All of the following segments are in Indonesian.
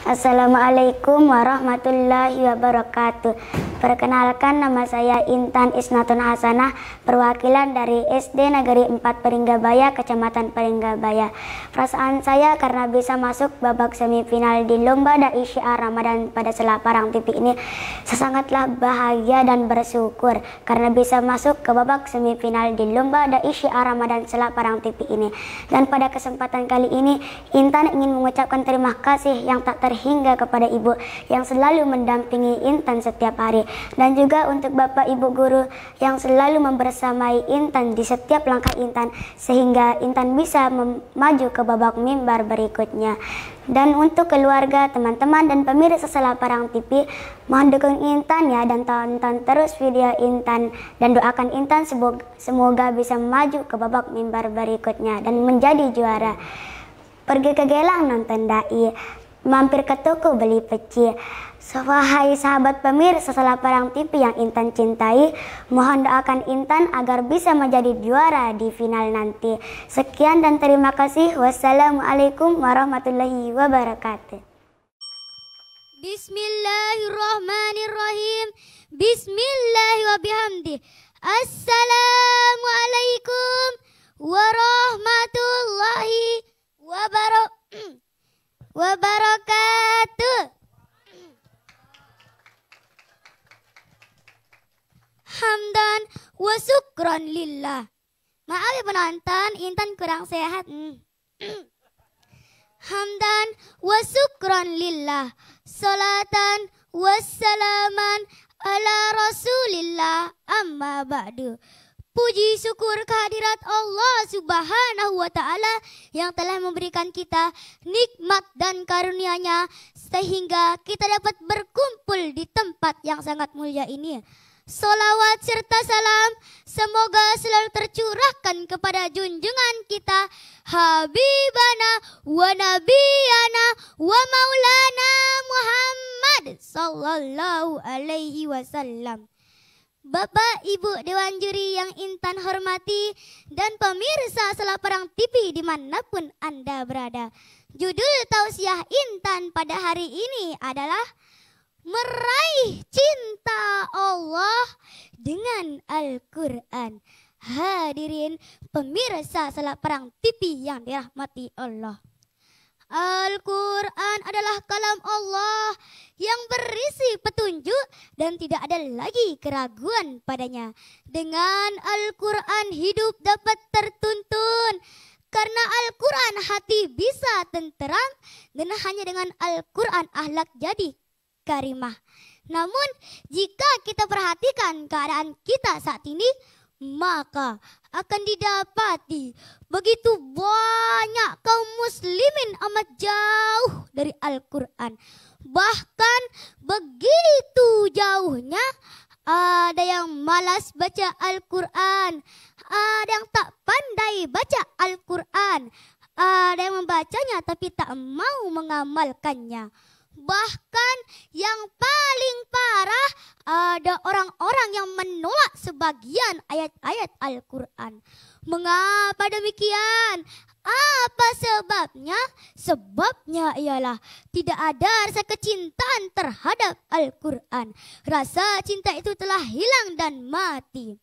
Assalamualaikum warahmatullahi wabarakatuh. Perkenalkan, nama saya Intan Isnatun Hasanah, perwakilan dari SD Negeri 4 Peringgabaya, Kecamatan Peringgabaya. Perasaan saya karena bisa masuk babak semifinal di Lomba Dai Syiar Ramadan pada Selaparang TV ini, saya sangatlah bahagia dan bersyukur karena bisa masuk ke babak semifinal di Lomba Dai Syiar Ramadan Selaparang TV ini. Dan pada kesempatan kali ini, Intan ingin mengucapkan terima kasih yang tak terhingga kepada Ibu yang selalu mendampingi Intan setiap hari, dan juga untuk Bapak Ibu guru yang selalu membersamai Intan di setiap langkah Intan sehingga Intan bisa maju ke babak mimbar berikutnya. Dan untuk keluarga, teman-teman dan pemirsa Selaparang TV, mohon dukung Intan ya, dan tonton terus video Intan dan doakan Intan semoga bisa maju ke babak mimbar berikutnya dan menjadi juara. Pergi ke Gelang nonton dai, mampir ke toko beli peci. Wahai sahabat pemirsa Selaparang TV yang Intan cintai, mohon doakan Intan agar bisa menjadi juara di final nanti. Sekian dan terima kasih. Wassalamualaikum warahmatullahi wabarakatuh. Bismillahirrahmanirrahim. Bismillahirrahmanirrahim. Assalamualaikum warahmatullahi wabarakatuh. Hamdan wa syukran lillah. Maaf ya penonton, Intan kurang sehat. Hamdan wa syukran lillah. Salatan wassalaman ala rasulillah, amma ba'du. Puji syukur kehadirat Allah Subhanahu wa ta'ala yang telah memberikan kita nikmat dan karunia-Nya sehingga kita dapat berkumpul di tempat yang sangat mulia ini. Salawat serta salam semoga selalu tercurahkan kepada junjungan kita Habibana wa Nabiyana wa Maulana Muhammad sallallahu alaihi wasallam. Bapak, Ibu, Dewan Juri yang Intan hormati, dan pemirsa Selaparang TV dimanapun Anda berada. Judul tausiah Intan pada hari ini adalah Meraih Cinta Allah dengan Al-Quran. Hadirin pemirsa Selaparang TV yang dirahmati Allah. Al-Quran adalah kalam Allah yang berisi petunjuk dan tidak ada lagi keraguan padanya. Dengan Al-Quran hidup dapat tertuntun. Karena Al-Quran hati bisa tenteram, dan hanya dengan Al-Quran akhlak jadi karimah. Namun jika kita perhatikan keadaan kita saat ini, maka akan didapati begitu banyak kaum muslimin amat jauh dari Al-Quran. Bahkan begitu jauhnya, ada yang malas baca Al-Quran, ada yang tak pandai baca Al-Quran, ada yang membacanya tapi tak mau mengamalkannya. Bahkan yang paling parah, ada orang-orang yang menolak sebagian ayat-ayat Al-Quran. Mengapa demikian? Apa sebabnya? Sebabnya ialah tidak ada rasa kecintaan terhadap Al-Quran. Rasa cinta itu telah hilang dan mati.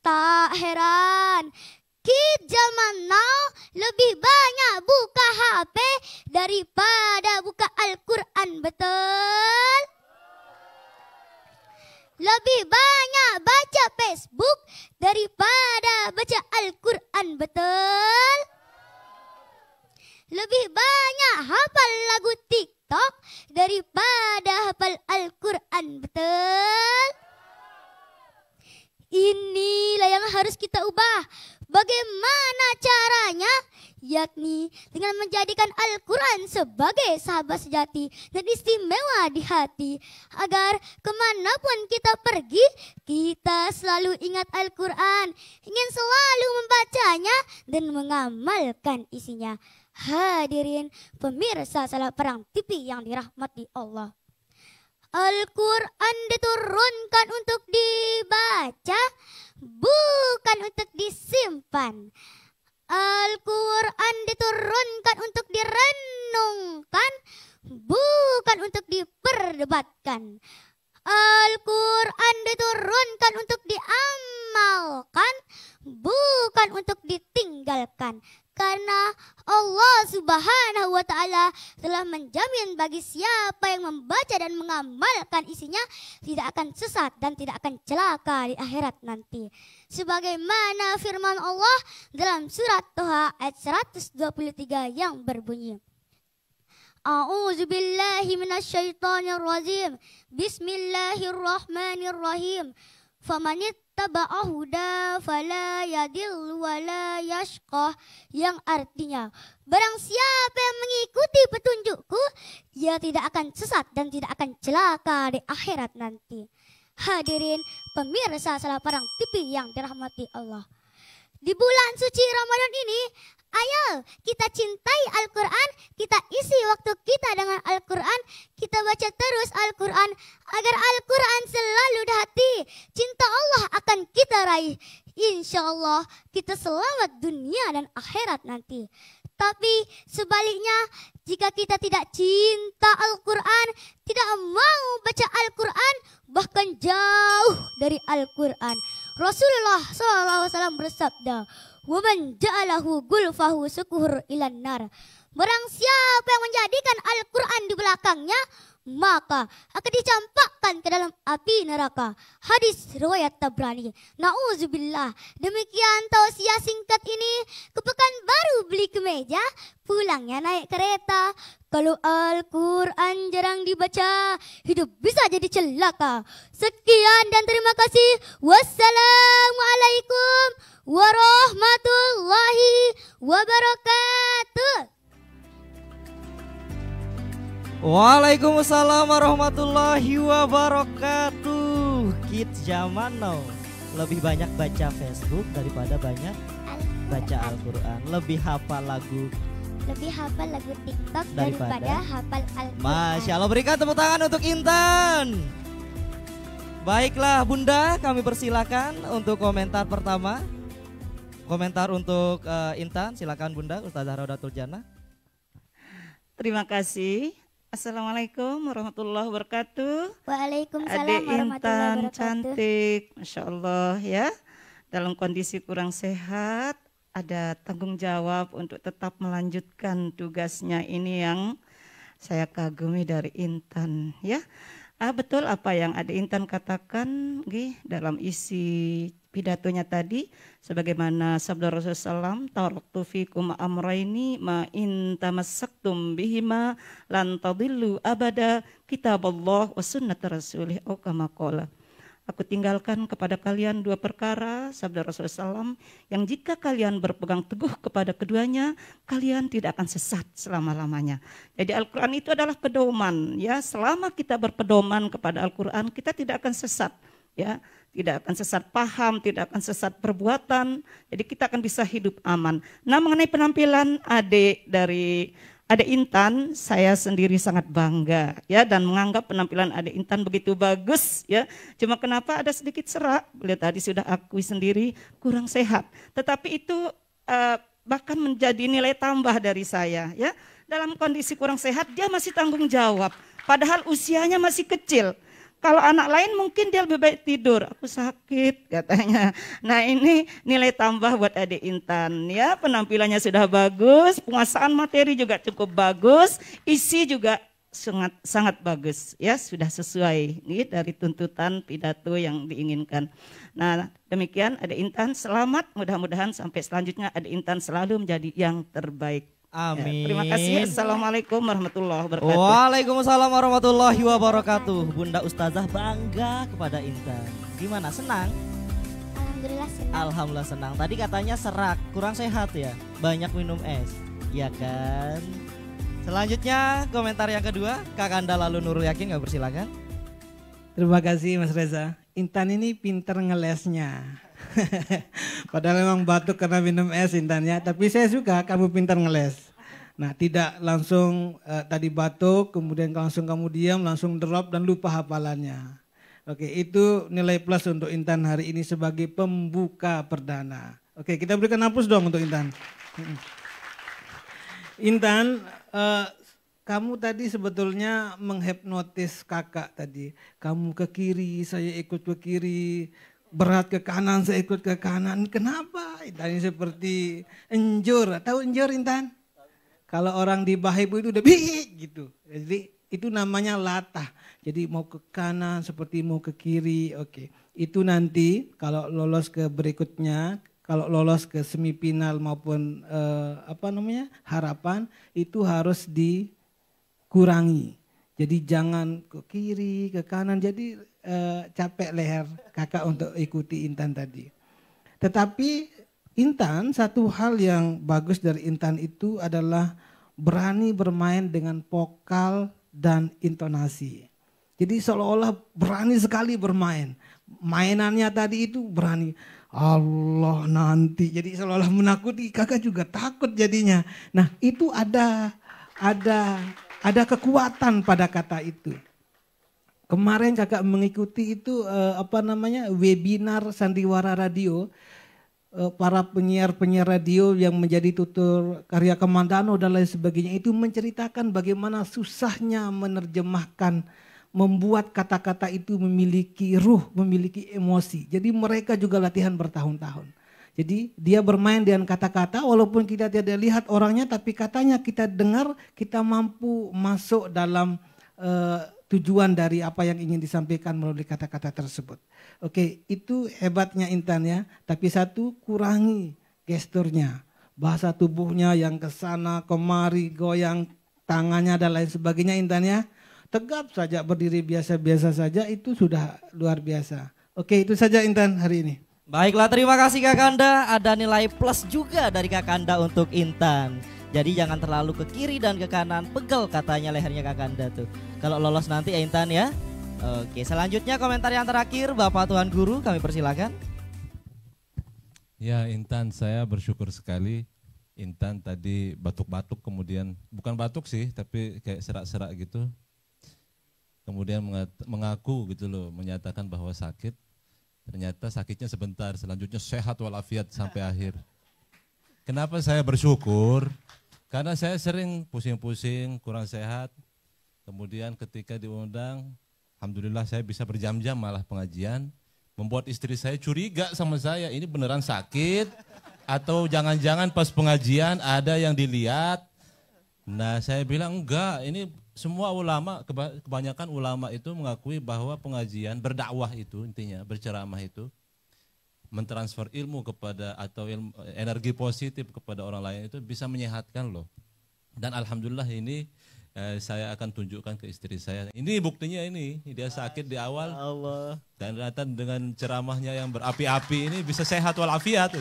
Tak heran Kid zaman now lebih banyak buka HP daripada buka Al-Quran, betul? Lebih banyak baca Facebook daripada baca Al-Quran, betul? Lebih banyak hafal lagu TikTok daripada hafal Al-Quran, betul? Inilah yang harus kita ubah. Bagaimana caranya? Yakni dengan menjadikan Al-Quran sebagai sahabat sejati dan istimewa di hati, agar kemanapun kita pergi, kita selalu ingat Al-Quran, ingin selalu membacanya dan mengamalkan isinya. Hadirin pemirsa Selaparang TV yang dirahmati Allah. Al-Quran diturunkan untuk dibaca, bukan untuk disimpan. Al-Quran diturunkan untuk direnungkan, bukan untuk diperdebatkan. Al-Quran diturunkan untuk diamalkan, bukan untuk ditinggalkan. Karena Allah Subhanahu wa Ta'ala telah menjamin bagi siapa yang membaca dan mengamalkan isinya tidak akan sesat dan tidak akan celaka di akhirat nanti. Sebagaimana firman Allah dalam surat Toha ayat 123 yang berbunyi, A'udzu billahi minasyaitonir rajim. Bismillahirrahmanirrahim. Famanittaba'a huda fala yadillu wala yashqa, yang artinya barang siapa yang mengikuti petunjukku, ia tidak akan sesat dan tidak akan celaka di akhirat nanti. Hadirin pemirsa salah parang TV yang dirahmati Allah. Di bulan suci Ramadan ini, ayo kita cintai Al-Quran, kita isi waktu kita dengan Al-Quran, kita baca terus Al-Quran, agar Al-Quran selalu di hati. Cinta Allah akan kita raih. Insya Allah kita selamat dunia dan akhirat nanti. Tapi sebaliknya, jika kita tidak cinta Al-Quran, tidak mau baca Al-Quran, bahkan jauh dari Al-Quran, Rasulullah SAW bersabda, "Waman ja'alahu gulfahu sukuhur ilan nar." Barang siapa yang menjadikan Al-Quran di belakangnya, maka akan dicampakkan ke dalam api neraka. Hadis riwayat Tabrani. Nauzubillah. Demikian tausiah singkat ini. Ke Pekanbaru beli kemeja, pulangnya naik kereta. Kalau Al-Quran jarang dibaca, hidup bisa jadi celaka. Sekian dan terima kasih. Wassalamualaikum warahmatullahi wabarakatuh. Waalaikumsalam warahmatullahi wabarakatuh. Kids zaman now lebih banyak baca Facebook daripada banyak baca Al-Quran. Lebih hafal lagu TikTok daripada hafal Al-Quran. Masya Allah, berikan tepuk tangan untuk Intan. Baiklah Bunda, kami persilakan untuk komentar pertama. Komentar untuk Intan, silakan Bunda, Ustazah Raudatul Jannah. Terima kasih. Assalamualaikum warahmatullahi wabarakatuh. Waalaikumsalam Adik warahmatullahi Intan wabarakatuh. cantik, Masya Allah ya. Dalam kondisi kurang sehat, ada tanggung jawab untuk tetap melanjutkan tugasnya. Ini yang saya kagumi dari Intan ya. Betul apa yang Adik Intan katakan dalam isi pidatonya tadi, sebagaimana sabda Rasulullah SAW, taraktu fikum amraini ma in tamassaktum bihima lan tadillu abada, kitaballah wa sunnat rasulih au kama qala. Aku tinggalkan kepada kalian dua perkara, sabda Rasulullah SAW, yang jika kalian berpegang teguh kepada keduanya, kalian tidak akan sesat selama-lamanya. Jadi Al-Quran itu adalah pedoman ya. Selama kita berpedoman kepada Al-Quran, kita tidak akan sesat ya. Tidak akan sesat paham, tidak akan sesat perbuatan. Jadi kita akan bisa hidup aman. Nah, mengenai penampilan adik Intan, saya sendiri sangat bangga ya, dan menganggap penampilan adik Intan begitu bagus ya. Cuma kenapa ada sedikit serak? Beliau tadi sudah akui sendiri kurang sehat. Tetapi itu bahkan menjadi nilai tambah dari saya ya. Dalam kondisi kurang sehat dia masih tanggung jawab. Padahal usianya masih kecil. Kalau anak lain mungkin dia lebih baik tidur, aku sakit katanya. Nah ini nilai tambah buat adik Intan ya, penampilannya sudah bagus, penguasaan materi juga cukup bagus, isi juga sangat bagus ya, sudah sesuai nih dari tuntutan pidato yang diinginkan. Nah demikian adik Intan, selamat, mudah-mudahan sampai selanjutnya adik Intan selalu menjadi yang terbaik. Amin. Ya, terima kasih. Assalamualaikum warahmatullahi wabarakatuh. Waalaikumsalam warahmatullahi wabarakatuh. Bunda Ustazah bangga kepada Intan. Gimana, senang? Alhamdulillah senang. Alhamdulillah senang. Tadi katanya serak, kurang sehat ya. Banyak minum es, ya kan? Selanjutnya komentar yang kedua, Kakanda lalu Nurul Yakin, nggak persilakan. Terima kasih Mas Reza. Intan ini pinter ngelesnya. Padahal memang batuk karena minum es Intannya, tapi saya suka kamu pintar ngeles. Nah tidak langsung tadi batuk, kemudian langsung kamu diam, langsung drop dan lupa hafalannya. Oke, itu nilai plus untuk Intan hari ini sebagai pembuka perdana. Oke, kita berikan aplaus dong untuk Intan. Intan, kamu tadi sebetulnya menghipnotis kakak tadi. Kamu ke kiri, saya ikut ke kiri. Berat ke kanan, saya ikut ke kanan. Kenapa? Intan ini seperti enjur. Tahu enjur Intan? Kalau orang di Bahibu itu udah gitu. Jadi itu namanya latah. Jadi mau ke kanan seperti mau ke kiri. Oke. Itu nanti kalau lolos ke berikutnya, kalau lolos ke semifinal maupun harapan, itu harus dikurangi. Jadi jangan ke kiri, ke kanan. Jadi capek leher kakak untuk ikuti Intan tadi. Tetapi Intan, satu hal yang bagus dari Intan itu adalah berani bermain dengan vokal dan intonasi. Jadi seolah-olah berani sekali bermain. Mainannya tadi itu berani. Allah nanti. Jadi seolah-olah menakuti, kakak juga takut jadinya. Nah itu ada kekuatan pada kata itu. Kemarin kakak mengikuti itu webinar Sandiwara Radio, para penyiar-penyiar radio yang menjadi tutur karya Kamandano dan lain sebagainya itu menceritakan bagaimana susahnya menerjemahkan, membuat kata-kata itu memiliki ruh, memiliki emosi. Jadi mereka juga latihan bertahun-tahun. Jadi dia bermain dengan kata-kata walaupun kita tidak lihat orangnya, tapi katanya kita dengar, kita mampu masuk dalam tujuan dari apa yang ingin disampaikan melalui kata-kata tersebut. Oke, itu hebatnya Intan ya. Tapi satu, kurangi gesturnya. Bahasa tubuhnya yang kesana kemari, goyang tangannya dan lain sebagainya Intan ya. Tegap saja berdiri biasa-biasa saja itu sudah luar biasa. Oke, itu saja Intan hari ini. Baiklah, terima kasih Kakanda. Ada nilai plus juga dari Kakanda untuk Intan. Jadi jangan terlalu ke kiri dan ke kanan, pegel katanya lehernya Kakanda tuh. Kalau lolos nanti ya Intan ya. Oke, selanjutnya komentar yang terakhir Bapak Tuan Guru, kami persilakan. Ya Intan, saya bersyukur sekali. Intan tadi batuk-batuk, kemudian bukan batuk sih, tapi kayak serak-serak gitu. Kemudian mengaku gitu loh, menyatakan bahwa sakit. Ternyata sakitnya sebentar, selanjutnya sehat walafiat sampai akhir. Kenapa saya bersyukur? Karena saya sering pusing-pusing, kurang sehat. Kemudian ketika diundang, alhamdulillah saya bisa berjam-jam malah pengajian. Membuat istri saya curiga sama saya, ini beneran sakit? Atau jangan-jangan pas pengajian ada yang dilihat? Nah saya bilang enggak, ini semua ulama, kebanyakan ulama itu mengakui bahwa pengajian, berdakwah itu intinya, berceramah itu, mentransfer ilmu kepada atau energi positif kepada orang lain itu bisa menyehatkan loh. Dan alhamdulillah ini saya akan tunjukkan ke istri saya. Ini buktinya ini, dia sakit di awal. Allah. Dan ternyata dengan ceramahnya yang berapi-api ini bisa sehat walafiat.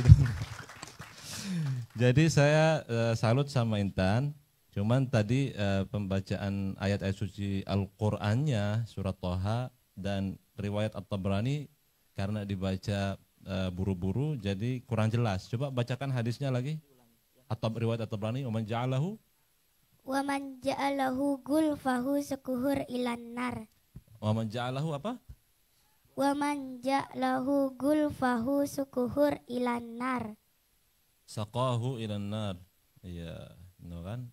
Jadi saya salut sama Intan. Cuman tadi pembacaan ayat-ayat suci Al-Qur'annya surat Thaha dan riwayat At-Tabrani karena dibaca buru-buru jadi kurang jelas. Coba bacakan hadisnya lagi. Atau riwayat At-Tabrani, "Wa man ja'alahu gulfahu sukuhur ilan nar." Wa man ja'alahu apa? Wa man ja'alahu gulfahu sukuhur ilan nar. Saqahu ilan nar. Iya, no kan?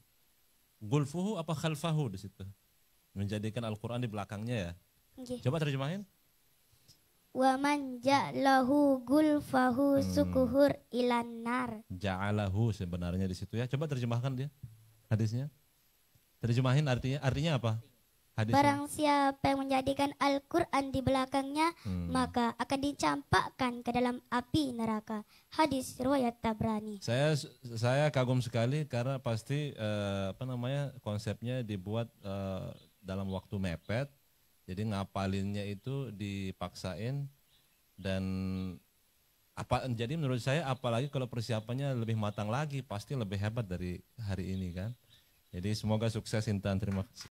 Gulfuhu apa khalfahu di situ? Menjadikan Al-Qur'an di belakangnya ya. Okay. Coba terjemahin. Wa man ja'alahu gulfahu sukuhur ilan nar. Ja'alahu sebenarnya di situ ya. Coba terjemahkan dia hadisnya. Terjemahin artinya apa? Hadisnya. Barang siapa yang menjadikan Al-Quran di belakangnya, maka akan dicampakkan ke dalam api neraka. Hadis riwayat Tabrani. Saya kagum sekali karena pasti konsepnya dibuat dalam waktu mepet. Jadi ngapalinnya itu dipaksain dan jadi menurut saya apalagi kalau persiapannya lebih matang lagi pasti lebih hebat dari hari ini kan. Jadi semoga sukses Intan, terima kasih.